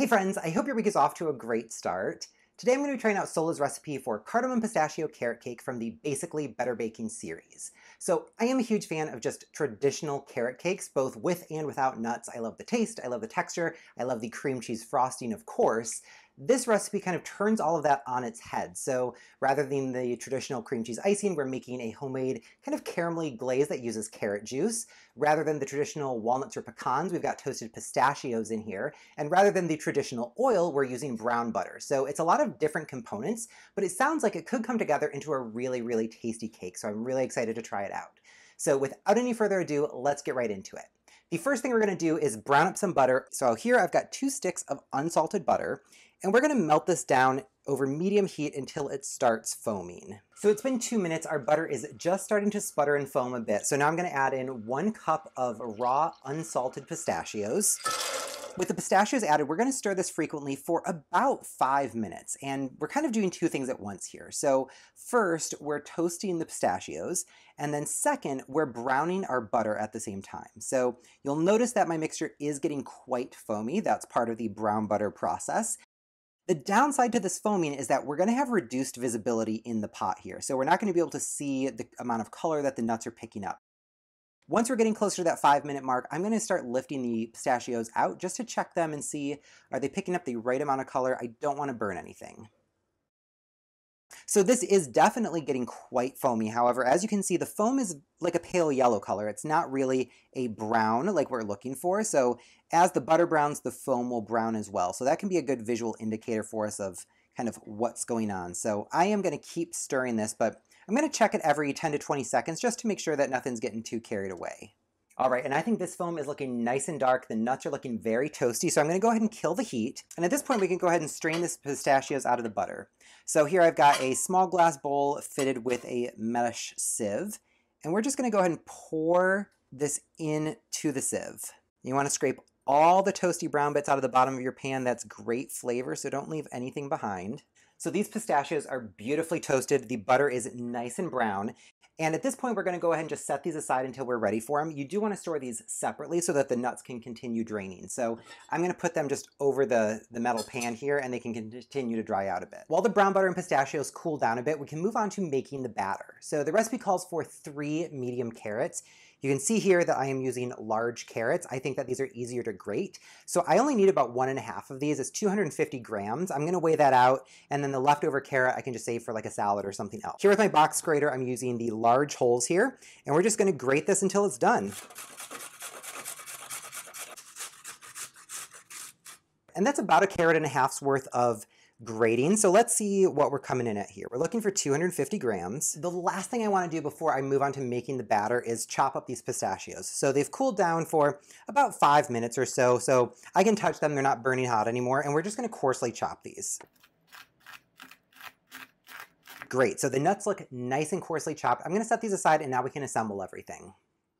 Hey friends, I hope your week is off to a great start. Today I'm going to be trying out Sohla's recipe for Cardamom-Pistachio Carrot Cake from the Basically Better Baking series. So I am a huge fan of just traditional carrot cakes, both with and without nuts. I love the taste, I love the texture, I love the cream cheese frosting, of course. This recipe kind of turns all of that on its head. So rather than the traditional cream cheese icing, we're making a homemade kind of caramelly glaze that uses carrot juice. Rather than the traditional walnuts or pecans, we've got toasted pistachios in here. And rather than the traditional oil, we're using brown butter. So it's a lot of different components, but it sounds like it could come together into a really, really tasty cake. So I'm really excited to try it out. So without any further ado, let's get right into it. The first thing we're going to do is brown up some butter. So here I've got 2 sticks of unsalted butter, and we're going to melt this down over medium heat until it starts foaming. So it's been 2 minutes, our butter is just starting to sputter and foam a bit. So now I'm going to add in 1 cup of raw unsalted pistachios. With the pistachios added, we're going to stir this frequently for about 5 minutes, and we're kind of doing 2 things at once here. So first, we're toasting the pistachios, and then second, we're browning our butter at the same time. So you'll notice that my mixture is getting quite foamy. That's part of the brown butter process. The downside to this foaming is that we're going to have reduced visibility in the pot here, so we're not going to be able to see the amount of color that the nuts are picking up. Once we're getting closer to that 5-minute mark, I'm going to start lifting the pistachios out just to check them and see, are they picking up the right amount of color? I don't want to burn anything. So this is definitely getting quite foamy. However, as you can see, the foam is like a pale yellow color. It's not really a brown like we're looking for. So as the butter browns, the foam will brown as well. So that can be a good visual indicator for us of kind of what's going on. So I am going to keep stirring this, but I'm going to check it every 10 to 20 seconds just to make sure that nothing's getting too carried away. All right, and I think this foam is looking nice and dark. The nuts are looking very toasty, so I'm going to go ahead and kill the heat. And at this point, we can go ahead and strain this pistachios out of the butter. So here I've got a small glass bowl fitted with a mesh sieve, and we're just going to go ahead and pour this into the sieve. You want to scrape all the toasty brown bits out of the bottom of your pan. That's great flavor, so don't leave anything behind. So these pistachios are beautifully toasted. The butter is nice and brown. And at this point, we're going to go ahead and just set these aside until we're ready for them. You do want to store these separately so that the nuts can continue draining. So I'm going to put them just over the metal pan here, and they can continue to dry out a bit. While the brown butter and pistachios cool down a bit, we can move on to making the batter. So the recipe calls for 3 medium carrots. You can see here that I am using large carrots. I think that these are easier to grate. So I only need about 1.5 of these. It's 250 grams. I'm going to weigh that out, and then the leftover carrot I can just save for like a salad or something else. Here with my box grater, I'm using the large holes here, and we're just going to grate this until it's done. And that's about 1.5 carats worth of grating. So let's see what we're coming in at here. We're looking for 250 grams. The last thing I want to do before I move on to making the batter is chop up these pistachios. So they've cooled down for about 5 minutes or so, so I can touch them. They're not burning hot anymore, and we're just going to coarsely chop these. Great, so the nuts look nice and coarsely chopped. I'm going to set these aside, and now we can assemble everything.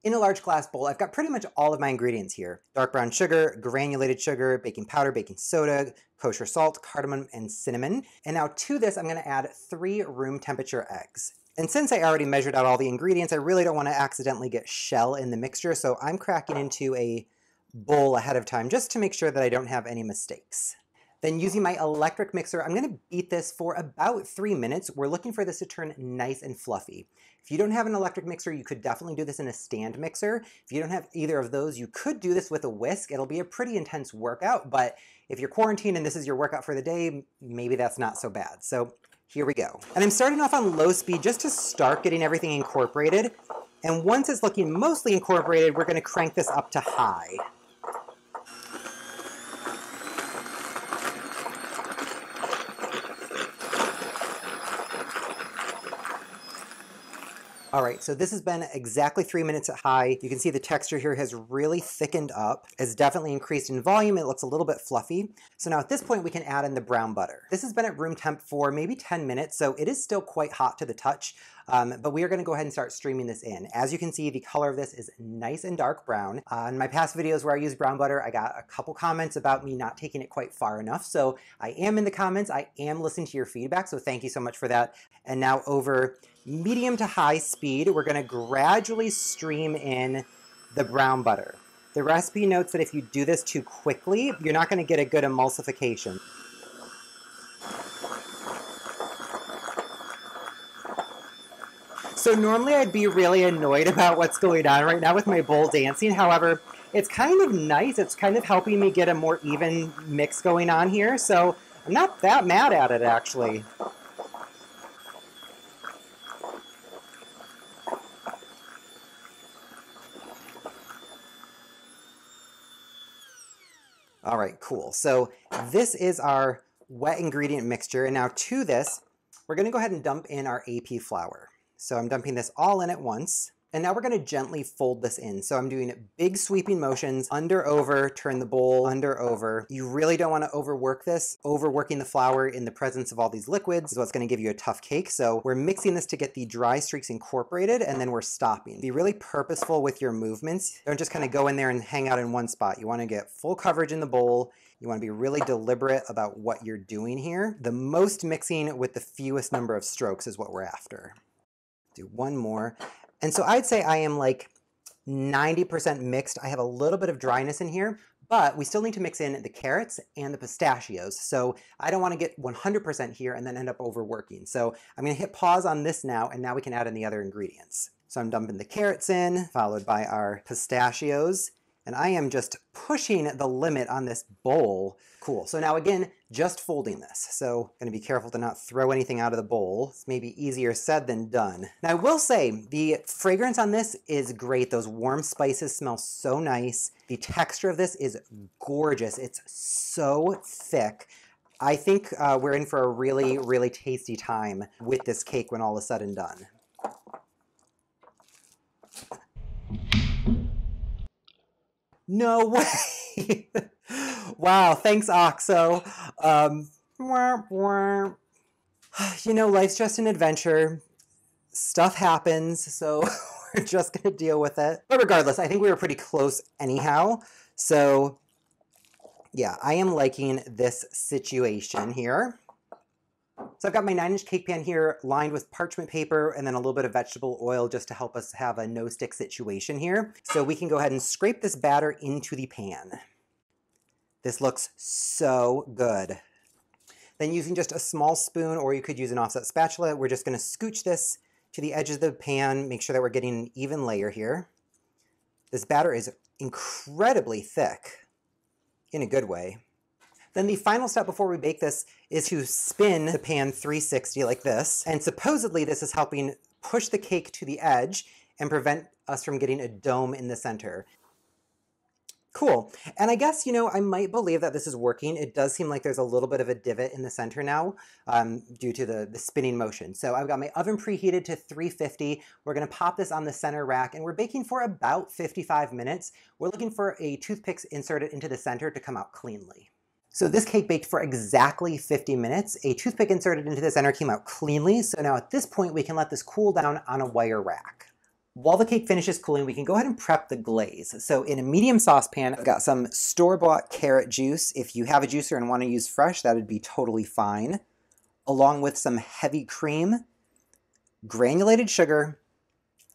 In a large glass bowl, I've got pretty much all of my ingredients here. Dark brown sugar, granulated sugar, baking powder, baking soda, kosher salt, cardamom, and cinnamon. And now to this, I'm going to add 3 room temperature eggs. And since I already measured out all the ingredients, I really don't want to accidentally get shell in the mixture, so I'm cracking into a bowl ahead of time just to make sure that I don't have any mistakes. Then using my electric mixer, I'm going to beat this for about 3 minutes. We're looking for this to turn nice and fluffy. If you don't have an electric mixer, you could definitely do this in a stand mixer. If you don't have either of those, you could do this with a whisk. It'll be a pretty intense workout, but if you're quarantined and this is your workout for the day, maybe that's not so bad. So here we go. And I'm starting off on low speed just to start getting everything incorporated. And once it's looking mostly incorporated, we're going to crank this up to high. All right, so this has been exactly 3 minutes at high. You can see the texture here has really thickened up. It's definitely increased in volume. It looks a little bit fluffy. So now at this point, we can add in the brown butter. This has been at room temp for maybe 10 minutes, so it is still quite hot to the touch, but we are gonna go ahead and start streaming this in. As you can see, the color of this is nice and dark brown. In my past videos where I used brown butter, I got a couple comments about me not taking it quite far enough. So I am in the comments, I am listening to your feedback, so thank you so much for that. And now over medium to high speed, we're gonna gradually stream in the brown butter. The recipe notes that if you do this too quickly, you're not going to get a good emulsification. So normally I'd be really annoyed about what's going on right now with my bowl dancing. However, it's kind of nice. It's kind of helping me get a more even mix going on here. So I'm not that mad at it, actually. All right, cool. So this is our wet ingredient mixture. And now to this, we're going to go ahead and dump in our AP flour. So I'm dumping this all in at once. And now we're going to gently fold this in. So I'm doing big sweeping motions, under, over, turn the bowl, under, over. You really don't want to overwork this. Overworking the flour in the presence of all these liquids is what's going to give you a tough cake. So we're mixing this to get the dry streaks incorporated, and then we're stopping. Be really purposeful with your movements. Don't just kind of go in there and hang out in one spot. You want to get full coverage in the bowl. You want to be really deliberate about what you're doing here. The most mixing with the fewest number of strokes is what we're after. Do one more. And so I'd say I am like 90% mixed. I have a little bit of dryness in here, but we still need to mix in the carrots and the pistachios. So I don't want to get 100% here and then end up overworking. So I'm going to hit pause on this now, and now we can add in the other ingredients. So I'm dumping the carrots in, followed by our pistachios. And I am just pushing the limit on this bowl. Cool. So now again, just folding this. So going to be careful to not throw anything out of the bowl. It's maybe easier said than done. Now I will say the fragrance on this is great. Those warm spices smell so nice. The texture of this is gorgeous. It's so thick. I think we're in for a really, really tasty time with this cake when all is said and done. No way! Wow, thanks, Oxo. You know, life's just an adventure. Stuff happens, so we're just gonna deal with it. But regardless, I think we were pretty close anyhow. So yeah, I am liking this situation here. So I've got my 9-inch cake pan here lined with parchment paper and then a little bit of vegetable oil just to help us have a no-stick situation here. So we can go ahead and scrape this batter into the pan. This looks so good. Then using just a small spoon, or you could use an offset spatula, we're just going to scooch this to the edges of the pan, make sure that we're getting an even layer here. This batter is incredibly thick in a good way. Then the final step before we bake this is to spin the pan 360 like this. And supposedly this is helping push the cake to the edge and prevent us from getting a dome in the center. Cool. And I guess, you know, I might believe that this is working. It does seem like there's a little bit of a divot in the center now due to the spinning motion. So I've got my oven preheated to 350. We're going to pop this on the center rack, and we're baking for about 55 minutes. We're looking for a toothpick inserted into the center to come out cleanly. So this cake baked for exactly 50 minutes. A toothpick inserted into the center came out cleanly. So now at this point, we can let this cool down on a wire rack. While the cake finishes cooling, we can go ahead and prep the glaze. So in a medium saucepan, I've got some store-bought carrot juice. If you have a juicer and want to use fresh, that would be totally fine. Along with some heavy cream, granulated sugar,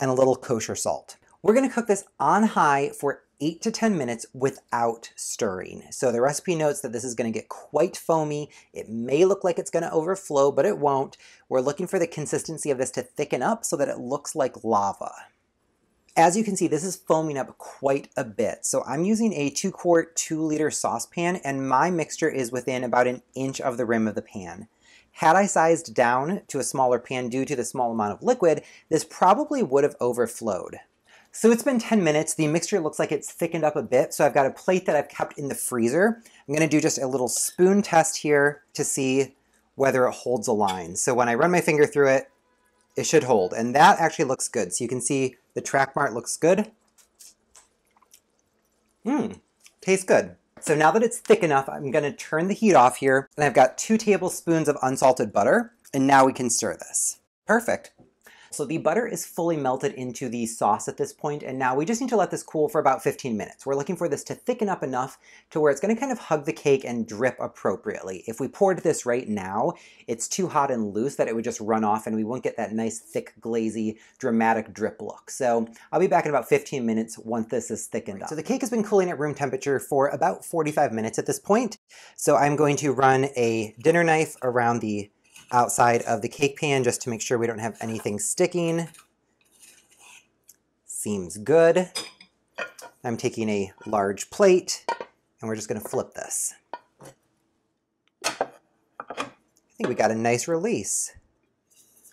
and a little kosher salt. We're going to cook this on high for 8 to 10 minutes without stirring. So the recipe notes that this is going to get quite foamy. It may look like it's going to overflow, but it won't. We're looking for the consistency of this to thicken up so that it looks like lava. As you can see, this is foaming up quite a bit. So I'm using a 2-quart, 2-liter saucepan, and my mixture is within about 1 inch of the rim of the pan. Had I sized down to a smaller pan due to the small amount of liquid, this probably would have overflowed. So it's been 10 minutes. The mixture looks like it's thickened up a bit. So I've got a plate that I've kept in the freezer. I'm going to do just a little spoon test here to see whether it holds a line. So when I run my finger through it, it should hold. And that actually looks good. So you can see the track mark looks good. Tastes good. So now that it's thick enough, I'm going to turn the heat off here. And I've got 2 tablespoons of unsalted butter. And now we can stir this. Perfect. So the butter is fully melted into the sauce at this point, and now we just need to let this cool for about 15 minutes. We're looking for this to thicken up enough to where it's going to kind of hug the cake and drip appropriately. If we poured this right now, it's too hot and loose that it would just run off and we won't get that nice, thick, glazy, dramatic drip look. So I'll be back in about 15 minutes once this is thickened up. So the cake has been cooling at room temperature for about 45 minutes at this point. So I'm going to run a dinner knife around the outside of the cake pan just to make sure we don't have anything sticking. Seems good. I'm taking a large plate and we're just going to flip this. I think we got a nice release.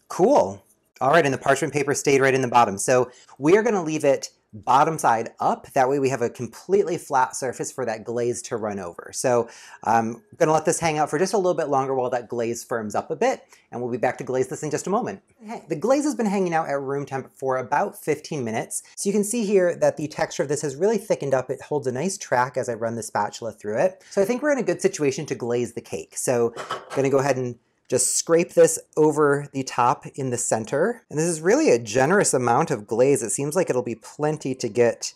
Cool. All right, and the parchment paper stayed right in the bottom. So we are going to leave it bottom side up. That way we have a completely flat surface for that glaze to run over. So I'm going to let this hang out for just a little bit longer while that glaze firms up a bit, and we'll be back to glaze this in just a moment. The glaze has been hanging out at room temp for about 15 minutes. So you can see here that the texture of this has really thickened up. It holds a nice track as I run the spatula through it. So I think we're in a good situation to glaze the cake. So I'm going to go ahead and just scrape this over the top in the center. And this is really a generous amount of glaze. It seems like it'll be plenty to get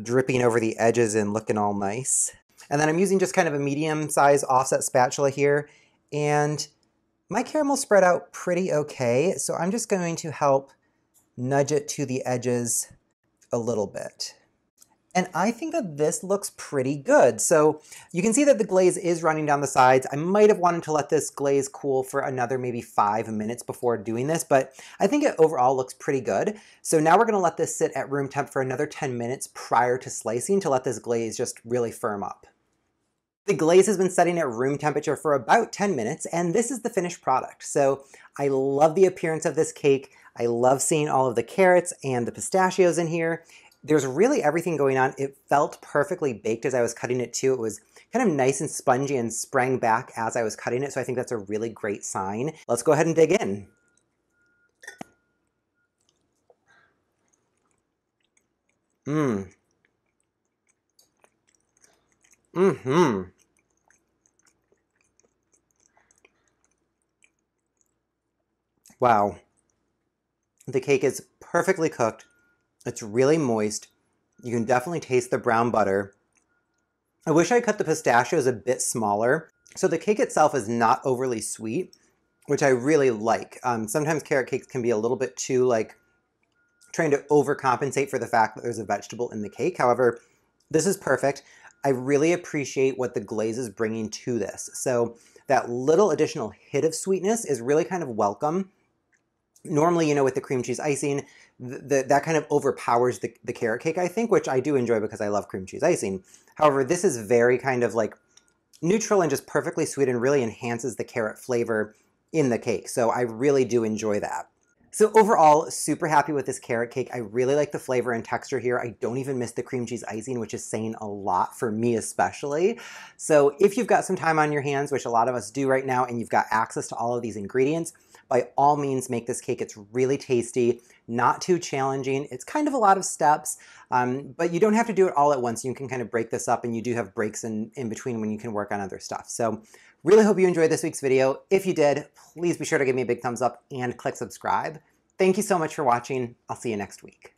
dripping over the edges and looking all nice. And then I'm using just kind of a medium-sized offset spatula here. And my caramel spread out pretty okay. So I'm just going to help nudge it to the edges a little bit. And I think that this looks pretty good. So you can see that the glaze is running down the sides. I might have wanted to let this glaze cool for another maybe 5 minutes before doing this, but I think it overall looks pretty good. So now we're gonna let this sit at room temp for another 10 minutes prior to slicing to let this glaze just really firm up. The glaze has been setting at room temperature for about 10 minutes, and this is the finished product. So I love the appearance of this cake. I love seeing all of the carrots and the pistachios in here. There's really everything going on. It felt perfectly baked as I was cutting it too. It was kind of nice and spongy and sprang back as I was cutting it, so I think that's a really great sign. Let's go ahead and dig in. Wow. The cake is perfectly cooked. It's really moist. You can definitely taste the brown butter. I wish I cut the pistachios a bit smaller. So the cake itself is not overly sweet, which I really like. Sometimes carrot cakes can be a little bit too like trying to overcompensate for the fact that there's a vegetable in the cake. However, this is perfect. I really appreciate what the glaze is bringing to this. So that little additional hit of sweetness is really kind of welcome. Normally, you know, with the cream cheese icing, that kind of overpowers the carrot cake, I think, which I do enjoy because I love cream cheese icing. However, this is very kind of like neutral and just perfectly sweet and really enhances the carrot flavor in the cake. So I really do enjoy that. So overall, super happy with this carrot cake. I really like the flavor and texture here. I don't even miss the cream cheese icing, which is saying a lot for me especially. So if you've got some time on your hands, which a lot of us do right now, and you've got access to all of these ingredients, by all means make this cake. It's really tasty, not too challenging. It's kind of a lot of steps, but you don't have to do it all at once. You can kind of break this up, and you do have breaks in between when you can work on other stuff. So really hope you enjoyed this week's video. If you did, please be sure to give me a big thumbs up and click subscribe. Thank you so much for watching. I'll see you next week.